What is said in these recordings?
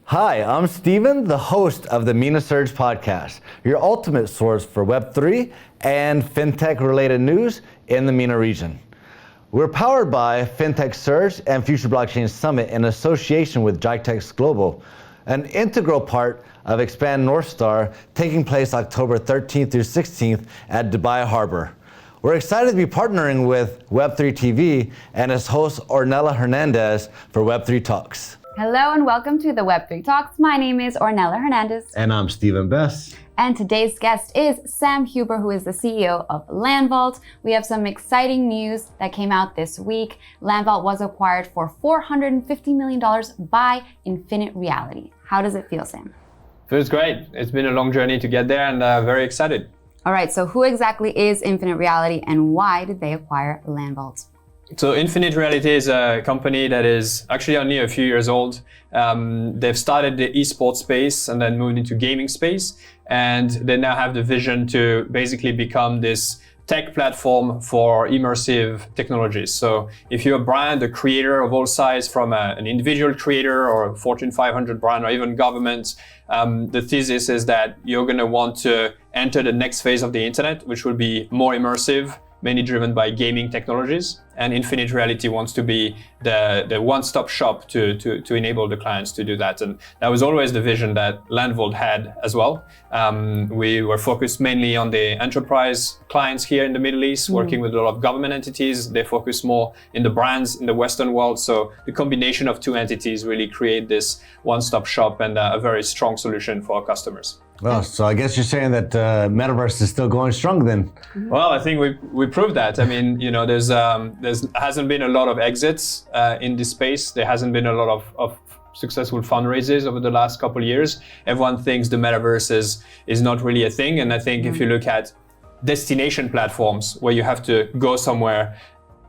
Hi, I'm Steven, the host of the MENA Surge podcast, your ultimate source for Web3 and FinTech-related news in the MENA region. We're powered by FinTech Surge and Future Blockchain Summit in association with GITEX Global, an integral part of Expand North Star taking place October 13th through 16th at Dubai Harbour. We're excited to be partnering with Web3 TV and its host Ornella Hernandez for Web3 Talks. Hello and welcome to the Web3 Talks. My name is Ornella Hernandez. And I'm Steven Bess. And today's guest is Sam Huber, who is the CEO of LandVault. We have some exciting news that came out this week. LandVault was acquired for $450 million by Infinite Reality. How does it feel, Sam? Feels great. It's been a long journey to get there and very excited. All right, so who exactly is Infinite Reality and why did they acquire LandVault? So Infinite Reality is a company that is actually only a few years old. They've started the esports space and then moved into gaming space. And they now have the vision to basically become this tech platform for immersive technologies. So if you're a brand, a creator of all size, from an individual creator or a Fortune 500 brand or even government, the thesis is that you're going to want to enter the next phase of the internet, which will be more immersive, mainly driven by gaming technologies. And Infinite Reality wants to be the one-stop shop to enable the clients to do that. And that was always the vision that LandVault had as well. We were focused mainly on the enterprise clients here in the Middle East, working with a lot of government entities. They focus more in the brands in the Western world. So the combination of two entities really create this one-stop shop and a very strong solution for our customers. Well, so I guess you're saying that Metaverse is still going strong then? Well, I think we proved that. I mean, you know, there's hasn't been a lot of exits in this space. There hasn't been a lot of successful fundraisers over the last couple of years. Everyone thinks the Metaverse is not really a thing. And I think if you look at destination platforms where you have to go somewhere,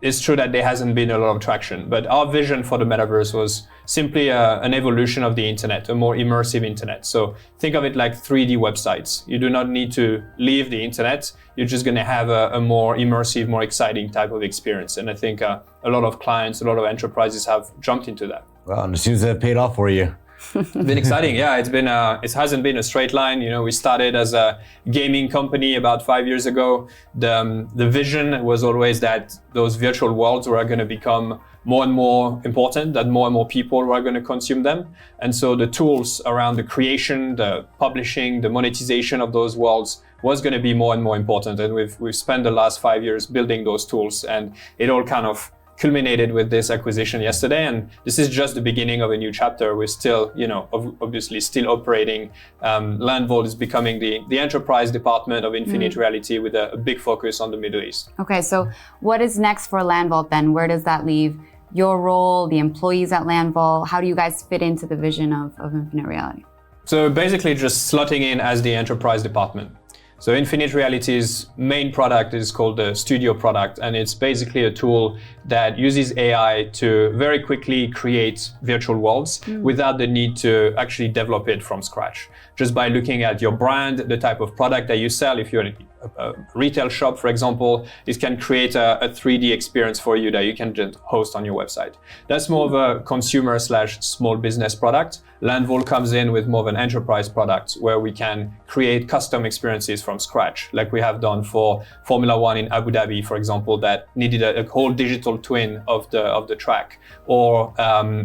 it's true that there hasn't been a lot of traction. But our vision for the Metaverse was simply an evolution of the internet, a more immersive internet. So think of it like 3D websites. You do not need to leave the internet. You're just going to have a more immersive, more exciting type of experience. And I think a lot of clients, a lot of enterprises have jumped into that. Well, and it seems to have paid off for you. It's been exciting. Yeah, it hasn't been a straight line. You know, we started as a gaming company about 5 years ago. The vision was always that those virtual worlds were going to become more and more important, that more and more people were going to consume them. And so the tools around the creation, the publishing, the monetization of those worlds was going to be more and more important. And we've spent the last 5 years building those tools, and it all kind of culminated with this acquisition yesterday. And this is just the beginning of a new chapter. We're still, you know, obviously still operating. LandVault is becoming the enterprise department of Infinite Reality with a big focus on the Middle East. Okay, so what is next for LandVault then? Where does that leave your role, the employees at LandVault? How do you guys fit into the vision of Infinite Reality? So basically just slotting in as the enterprise department. So Infinite Reality's main product is called the Studio product, and it's basically a tool that uses AI to very quickly create virtual worlds without the need to actually develop it from scratch. Just by looking at your brand, the type of product that you sell. If you're a retail shop, for example, it can create a 3D experience for you that you can just host on your website. That's more of a consumer/small business product. LandVault comes in with more of an enterprise product where we can create custom experiences from scratch, like we have done for Formula One in Abu Dhabi, for example, that needed a whole digital twin of the track, or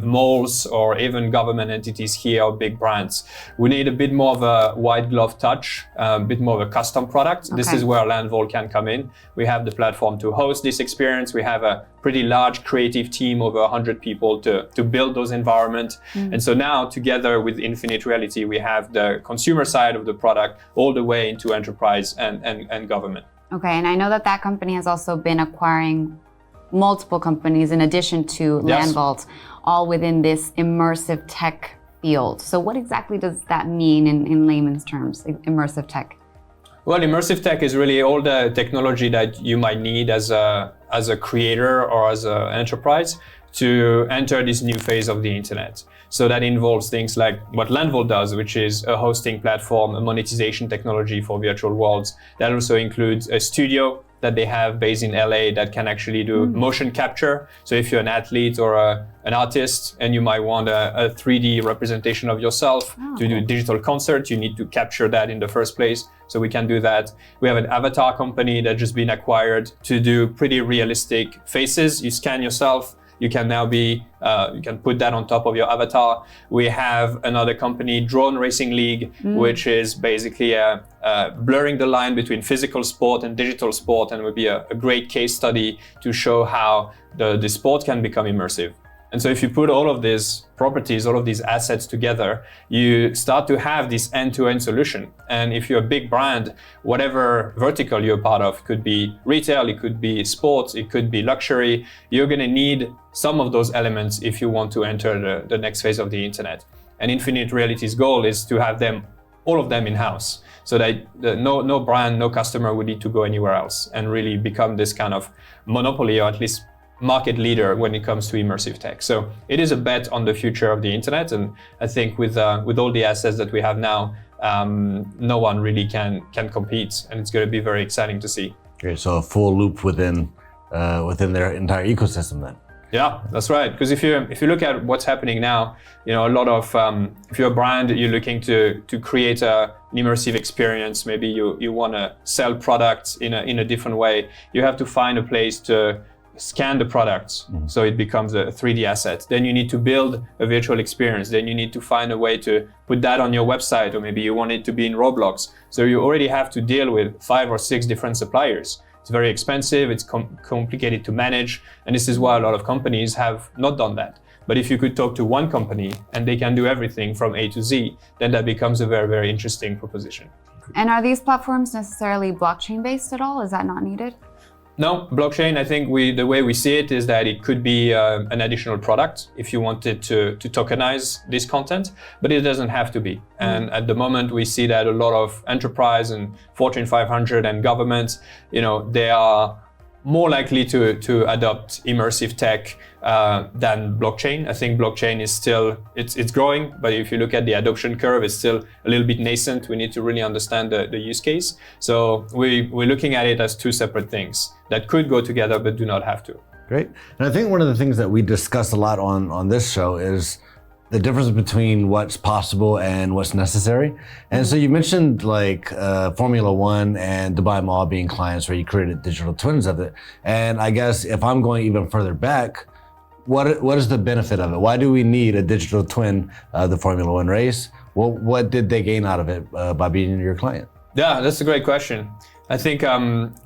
malls, or even government entities here, or big brands. We need a bit more of a white glove touch, a bit more of a custom product. Okay. This is where LandVault can come in. We have the platform to host this experience. We have a pretty large creative team, over 100 people to build those environments. And so now together with Infinite Reality, we have the consumer side of the product all the way into enterprise and government. Okay, and I know that company has also been acquiring multiple companies in addition to LandVault, all within this immersive tech field. So what exactly does that mean in layman's terms, immersive tech? Well, immersive tech is really all the technology that you might need as a creator or as an enterprise to enter this new phase of the internet. So that involves things like what LandVault does, which is a hosting platform, a monetization technology for virtual worlds. That also includes a studio that they have based in LA that can actually do motion capture. So if you're an athlete or an artist and you might want a 3D representation of yourself to do a digital concert, you need to capture that in the first place. So we can do that. We have an avatar company that just been acquired to do pretty realistic faces. You scan yourself, you can now be, you can put that on top of your avatar. We have another company, Drone Racing League, which is basically blurring the line between physical sport and digital sport, and would be a great case study to show how the sport can become immersive. And so if you put all of these properties, all of these assets together, you start to have this end-to-end solution. And if you're a big brand, whatever vertical you're part of, could be retail, it could be sports, it could be luxury, you're going to need some of those elements if you want to enter the next phase of the internet. And Infinite Reality's goal is to have all of them in-house, so that no brand, no customer would need to go anywhere else and really become this kind of monopoly, or at least market leader when it comes to immersive tech. So it is a bet on the future of the internet, and I think with all the assets that we have now, no one really can compete, and it's going to be very exciting to see. Okay, so a full loop within their entire ecosystem then. Yeah, that's right. Because if you look at what's happening now, a lot of if you're a brand, you're looking to create an immersive experience. Maybe you want to sell products in a different way. You have to find a place to scan the products, so it becomes a 3D asset. Then you need to build a virtual experience. Then you need to find a way to put that on your website, or maybe you want it to be in Roblox. So you already have to deal with 5 or 6 different suppliers. It's very expensive, it's complicated to manage, and this is why a lot of companies have not done that. But if you could talk to one company and they can do everything from A to Z, then that becomes a very, very interesting proposition. And are these platforms necessarily blockchain based at all? Is that not needed? No, blockchain, I think the way we see it is that it could be an additional product if you wanted to tokenize this content, but it doesn't have to be. And at the moment, we see that a lot of enterprise and Fortune 500 and governments, they are more likely to adopt immersive tech than blockchain. I think blockchain is still, it's growing, but if you look at the adoption curve, it's still a little bit nascent. We need to really understand the use case. So we're looking at it as 2 separate things that could go together, but do not have to. Great. And I think one of the things that we discuss a lot on this show is the difference between what's possible and what's necessary. And so you mentioned like Formula One and Dubai Mall being clients where you created digital twins of it. And I guess if I'm going even further back, what is the benefit of it? Why do we need a digital twin of the Formula One race? Well, what did they gain out of it by being your client? Yeah, that's a great question. I think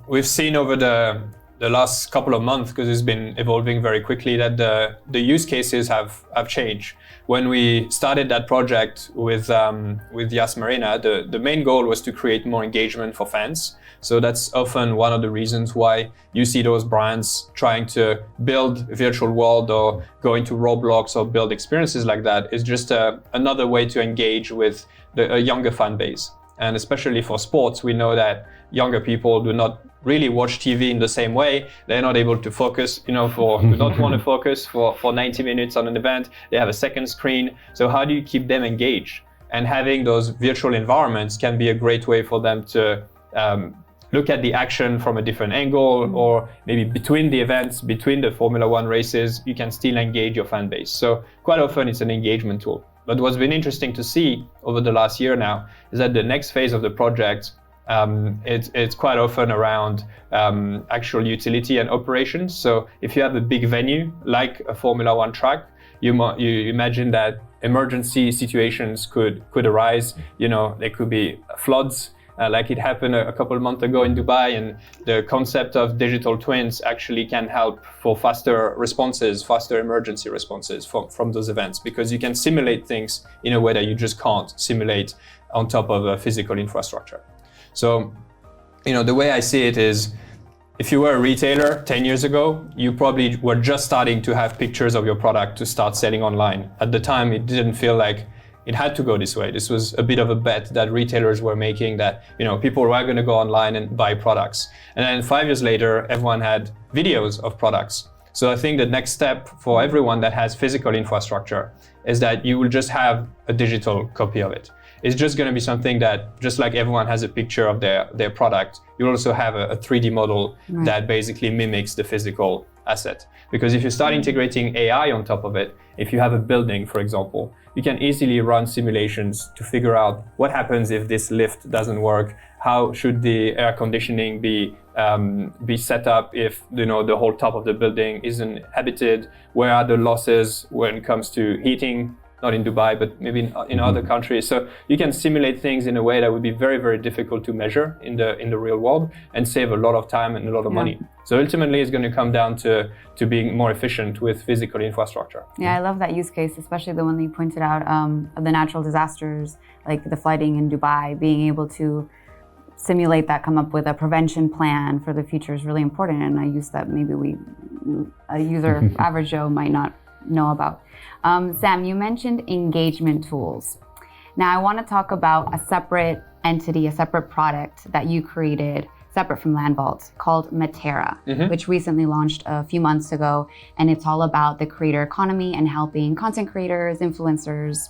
we've seen over the last couple of months, because it's been evolving very quickly, that the use cases have changed. When we started that project with Yas Marina, the main goal was to create more engagement for fans. So that's often one of the reasons why you see those brands trying to build a virtual world or go into Roblox or build experiences like that. It's just another way to engage with a younger fan base. And especially for sports, we know that younger people do not really watch TV in the same way. They're not able to focus, do not want to focus for 90 minutes on an event. They have a second screen. So how do you keep them engaged? And having those virtual environments can be a great way for them to look at the action from a different angle, or maybe between the events, between the Formula One races, you can still engage your fan base. So quite often it's an engagement tool. But what's been interesting to see over the last year now is that the next phase of the project, it's quite often around actual utility and operations. So if you have a big venue like a Formula One track, you imagine that emergency situations could arise. There could be floods, like it happened a couple of months ago in Dubai, and the concept of digital twins actually can help for faster responses, faster emergency responses from those events, because you can simulate things in a way that you just can't simulate on top of a physical infrastructure. So, the way I see it is, if you were a retailer 10 years ago, you probably were just starting to have pictures of your product to start selling online. At the time, it didn't feel like it had to go this way. This was a bit of a bet that retailers were making, that people were going to go online and buy products. And then 5 years later, everyone had videos of products. So I think the next step for everyone that has physical infrastructure is that you will just have a digital copy of it. It's just going to be something that, just like everyone has a picture of their product, you also have a 3D model that basically mimics the physical asset. Because if you start integrating AI on top of it, if you have a building, for example, you can easily run simulations to figure out what happens if this lift doesn't work. How should the air conditioning be set up if the whole top of the building isn't habited? Where are the losses when it comes to heating? Not in Dubai, but maybe in other countries. So you can simulate things in a way that would be very, very difficult to measure in the real world and save a lot of time and a lot of money. So ultimately, it's going to come down to being more efficient with physical infrastructure. Yeah, I love that use case, especially the one that you pointed out of the natural disasters, like the flooding in Dubai. Being able to simulate that, come up with a prevention plan for the future is really important, and a use that maybe a user, average Joe, might not know about. Sam, you mentioned engagement tools. Now I want to talk about a separate entity, a separate product that you created separate from LandVault called Metera, which recently launched a few months ago. And it's all about the creator economy and helping content creators, influencers,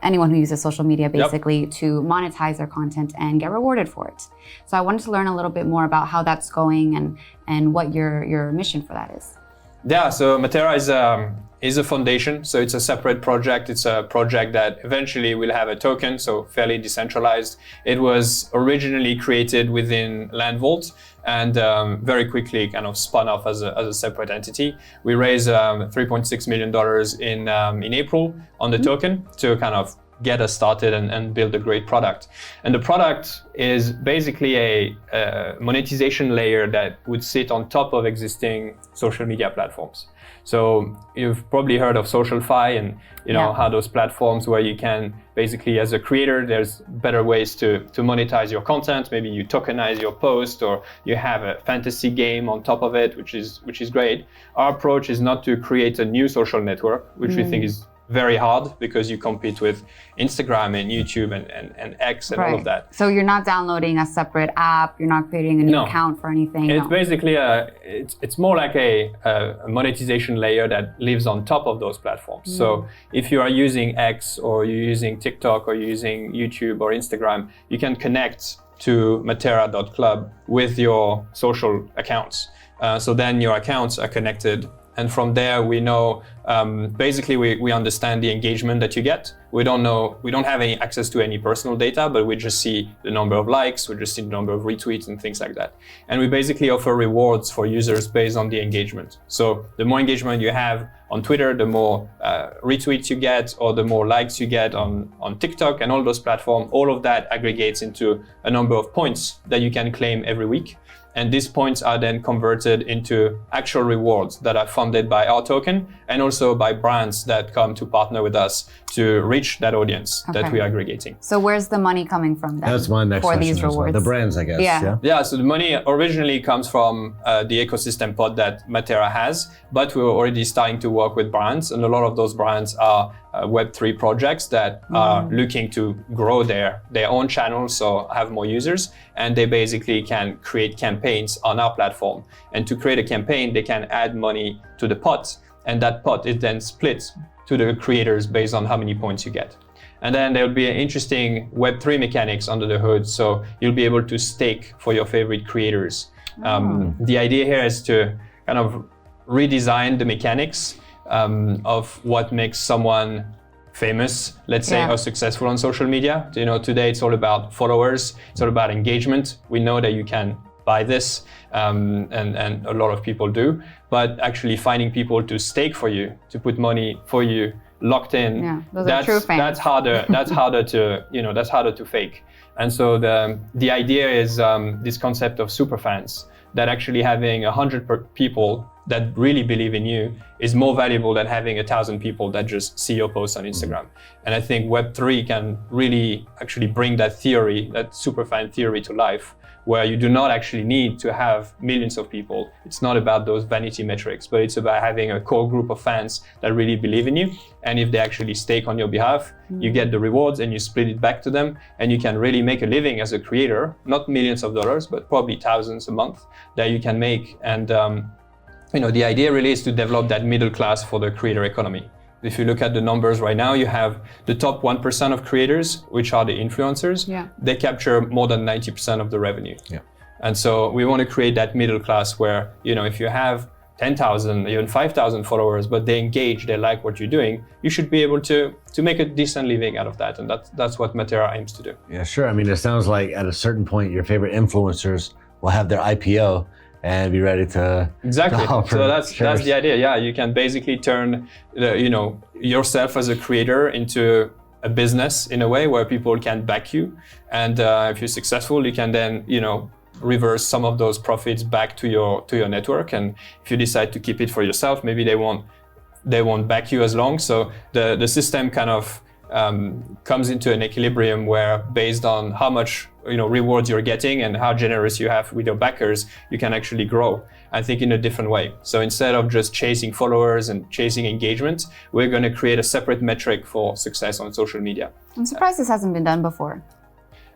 anyone who uses social media basically to monetize their content and get rewarded for it. So I wanted to learn a little bit more about how that's going and what your mission for that is. Yeah, so Metera is a foundation, so it's a separate project. It's a project that eventually will have a token, so fairly decentralized. It was originally created within LandVault and very quickly kind of spun off as a separate entity. We raised $3.6 million in April on the token to kind of get us started and build a great product. And the product is basically a monetization layer that would sit on top of existing social media platforms. So you've probably heard of SocialFi and how those platforms where you can basically, as a creator, there's better ways to monetize your content. Maybe you tokenize your post or you have a fantasy game on top of it, which is great. Our approach is not to create a new social network, which we think is very hard because you compete with Instagram and YouTube and X and all of that. So you're not downloading a separate app, you're not creating a new account for anything? It's basically it's more like a monetization layer that lives on top of those platforms. So if you are using X or you're using TikTok or you're using YouTube or Instagram, you can connect to Metera.club with your social accounts. So then your accounts are connected. And from there, we know, basically we understand the engagement that you get. We don't have any access to any personal data, but we just see the number of likes, we just see the number of retweets and things like that. And we basically offer rewards for users based on the engagement. So the more engagement you have on Twitter, the more retweets you get, or the more likes you get on TikTok and all those platforms, all of that aggregates into a number of points that you can claim every week. And these points are then converted into actual rewards that are funded by our token and also by brands that come to partner with us to reach that audience that we are aggregating. So where's the money coming from then? That's my next for question. These rewards? The brands, I guess. Yeah, so the money originally comes from the ecosystem pod that Metera has, but we're already starting to work with brands, and a lot of those brands are Web3 projects that are looking to grow their own channels, so have more users, and they basically can create campaigns on our platform. And to create a campaign, they can add money to the pot, and that pot is then split to the creators based on how many points you get. And then there'll be an interesting Web3 mechanics under the hood, so you'll be able to stake for your favorite creators. The idea here is to kind of redesign the mechanics of what makes someone famous, let's say, or successful on social media. Today it's all about followers, it's all about engagement. We know that you can buy this, and a lot of people do, but actually finding people to stake for you, to put money for you, locked in, those are true fans. That's harder. That's harder to fake. And so the idea is this concept of super fans, that actually having 100 people that really believe in you is more valuable than having 1,000 people that just see your posts on Instagram. And I think Web3 can really actually bring that theory, that super fan theory, to life, where you do not actually need to have millions of people. It's not about those vanity metrics, but it's about having a core group of fans that really believe in you. And if they actually stake on your behalf, you get the rewards and you split it back to them, and you can really make a living as a creator, not millions of dollars, but probably thousands a month that you can make. And the idea really is to develop that middle class for the creator economy. if you look at the numbers right now, you have the top 1% of creators, which are the influencers. Yeah. They capture more than 90% of the revenue. Yeah. And so we want to create that middle class where, if you have 10,000, even 5,000 followers, but they engage, they like what you're doing, you should be able to make a decent living out of that. And that's what Metera aims to do. Yeah, sure. I mean, it sounds like at a certain point, your favorite influencers will have their IPO and be ready to exactly. To so that's the idea. Yeah, you can basically turn yourself as a creator into a business in a way where people can back you, and if you're successful, you can then reverse some of those profits back to your network. And if you decide to keep it for yourself, maybe they won't back you as long. So the system kind of comes into an equilibrium where, based on how much rewards you're getting and how generous you have with your backers, you can actually grow, I think, in a different way. So instead of just chasing followers and chasing engagement, we're going to create a separate metric for success on social media. I'm surprised this hasn't been done before.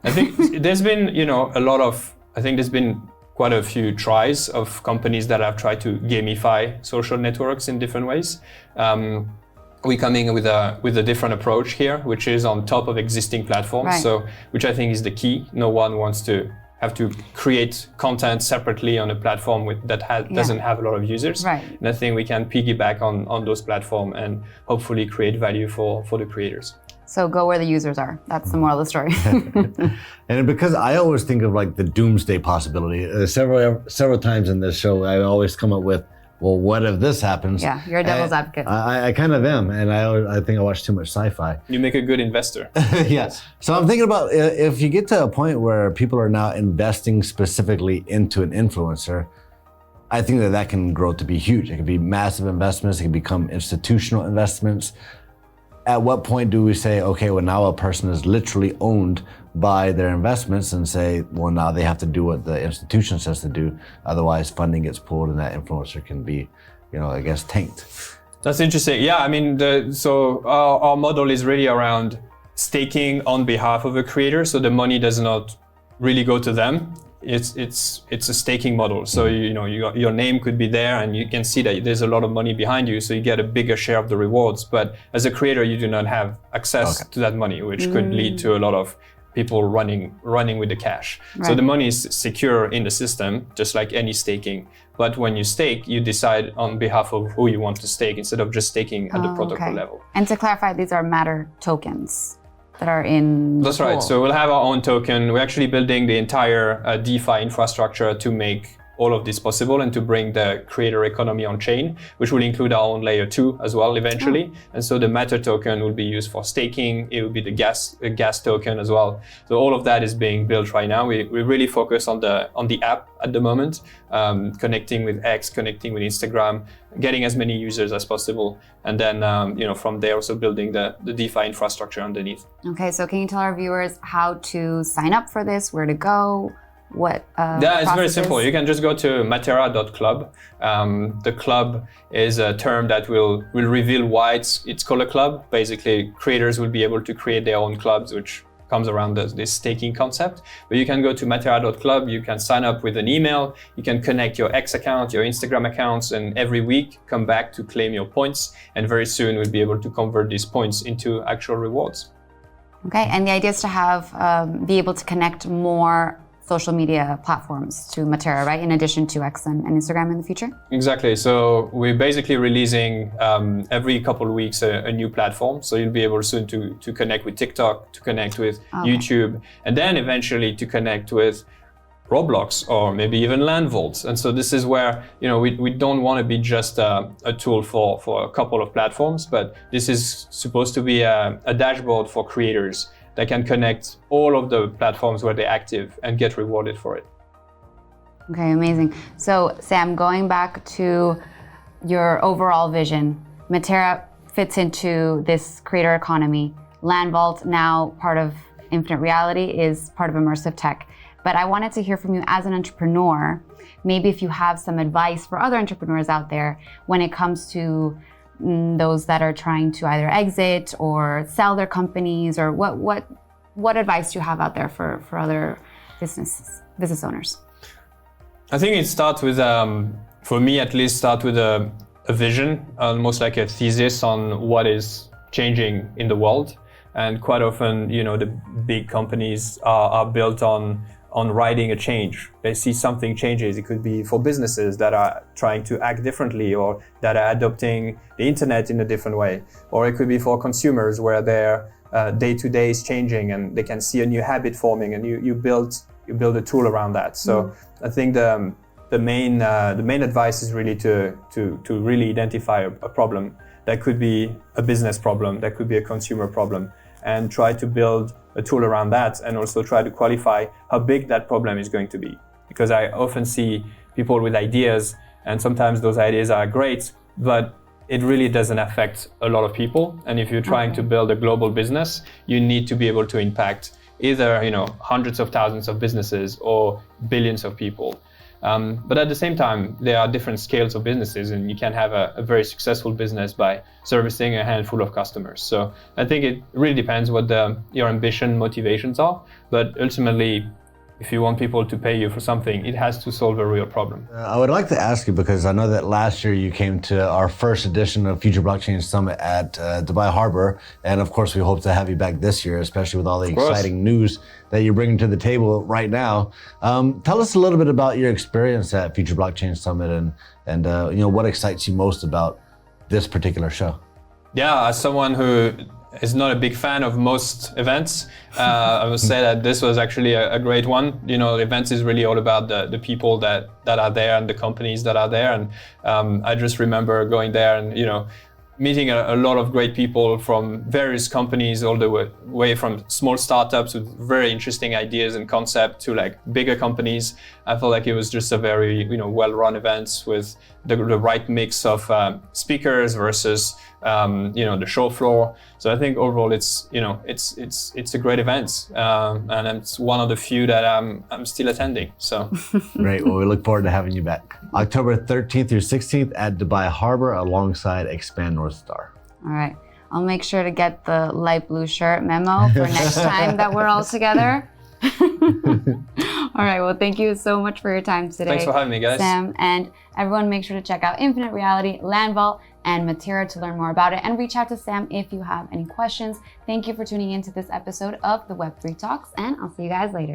I think there's been there's been quite a few tries of companies that have tried to gamify social networks in different ways. We're coming with a different approach here, which is on top of existing platforms. Right. So, which I think is the key. No one wants to have to create content separately on a platform doesn't have a lot of users. Right. And I think we can piggyback on those platforms and hopefully create value for the creators. So go where the users are. That's the moral of the story. And because I always think of like the doomsday possibility, several times in this show, I always come up with, well, what if this happens? Yeah, you're a devil's advocate. I kind of am, and I think I watch too much sci-fi. You make a good investor. Yes. So I'm thinking about if you get to a point where people are now investing specifically into an influencer, I think that can grow to be huge. It could be massive investments. It can become institutional investments. At what point do we say, okay, well, now a person is literally owned by their investments, and say, well, now they have to do what the institution says to do. Otherwise, funding gets pulled and that influencer can be, I guess, tanked. That's interesting. Yeah, I mean, so our model is really around staking on behalf of a creator. So the money does not really go to them. It's a staking model. So your name could be there, and you can see that there's a lot of money behind you. So you get a bigger share of the rewards. But as a creator, you do not have access to that money, which could lead to a lot of people running with the cash. Right. So the money is secure in the system, just like any staking. But when you stake, you decide on behalf of who you want to stake instead of just staking at the protocol level. And to clarify, these are Matter tokens that are in That's right. So we'll have our own token. We're actually building the entire DeFi infrastructure to make all of this possible and to bring the creator economy on chain, which will include our own layer 2 as well eventually. And so the Matter token will be used for staking. It will be the gas token as well. So all of that is being built right now. We really focus on the app at the moment, connecting with X, connecting with Instagram, getting as many users as possible, and then from there also building the DeFi infrastructure underneath. Okay, so can you tell our viewers how to sign up for this, where to go? It's very simple. You can just go to Metera.club. The club is a term that will reveal why it's called a club. Basically, creators will be able to create their own clubs, which comes around this staking concept. But you can go to Metera.club. You can sign up with an email. You can connect your X account, your Instagram accounts, and every week come back to claim your points. And very soon we'll be able to convert these points into actual rewards. Okay, and the idea is to be able to connect more social media platforms to Metera, right? In addition to X and Instagram in the future? Exactly. So we're basically releasing every couple of weeks a new platform. So you'll be able soon to connect with TikTok, to connect with YouTube, and then eventually to connect with Roblox or maybe even LandVault. And so this is where we don't want to be just a tool for a couple of platforms, but this is supposed to be a dashboard for creators that can connect all of the platforms where they're active and get rewarded for it. Okay, amazing. So Sam, going back to your overall vision, Metera fits into this creator economy. LandVault, now part of Infinite Reality, is part of immersive tech. But I wanted to hear from you as an entrepreneur, maybe if you have some advice for other entrepreneurs out there when it comes to those that are trying to either exit or sell their companies, or what advice do you have out there for other business owners? I think it starts with, for me at least, start with a a vision, almost like a thesis on what is changing in the world. And quite often, the big companies are built on riding a change. They see something changes. It could be for businesses that are trying to act differently or that are adopting the internet in a different way. Or it could be for consumers where their day-to-day is changing and they can see a new habit forming, and you build a tool around that. So I think the main advice is really to really identify a problem. That could be a business problem, that could be a consumer problem, and try to build a tool around that, and also try to qualify how big that problem is going to be. Because I often see people with ideas, and sometimes those ideas are great, but it really doesn't affect a lot of people. And if you're trying to build a global business, you need to be able to impact either hundreds of thousands of businesses or billions of people. But at the same time, there are different scales of businesses, and you can have a very successful business by servicing a handful of customers. So I think it really depends what your ambition, motivations are. But ultimately, if you want people to pay you for something, it has to solve a real problem. I would like to ask you, because I know that last year you came to our first edition of Future Blockchain Summit at Dubai Harbour. And of course, we hope to have you back this year, especially with all the exciting news that you're bringing to the table right now. Tell us a little bit about your experience at Future Blockchain Summit and what excites you most about this particular show. Yeah, as someone who is not a big fan of most events, I would say that this was actually a great one. Events is really all about the people that are there and the companies that are there. And I just remember going there and, meeting a lot of great people from various companies, all the way from small startups with very interesting ideas and concept to like bigger companies. I felt like it was just a very, well-run event with the right mix of speakers versus, the show floor. So I think overall it's a great event, and it's one of the few that I'm still attending. So great. Well, we look forward to having you back. October 13th through 16th at Dubai Harbour alongside Expand North Star. All right. I'll make sure to get the light blue shirt memo for next time that we're all together. All right. Well, thank you so much for your time today. Thanks for having me, guys. Sam, and everyone, make sure to check out Infinite Reality, LandVault, and Matera to learn more about it, and reach out to Sam if you have any questions. Thank you for tuning in to this episode of the Web3 Talks, and I'll see you guys later.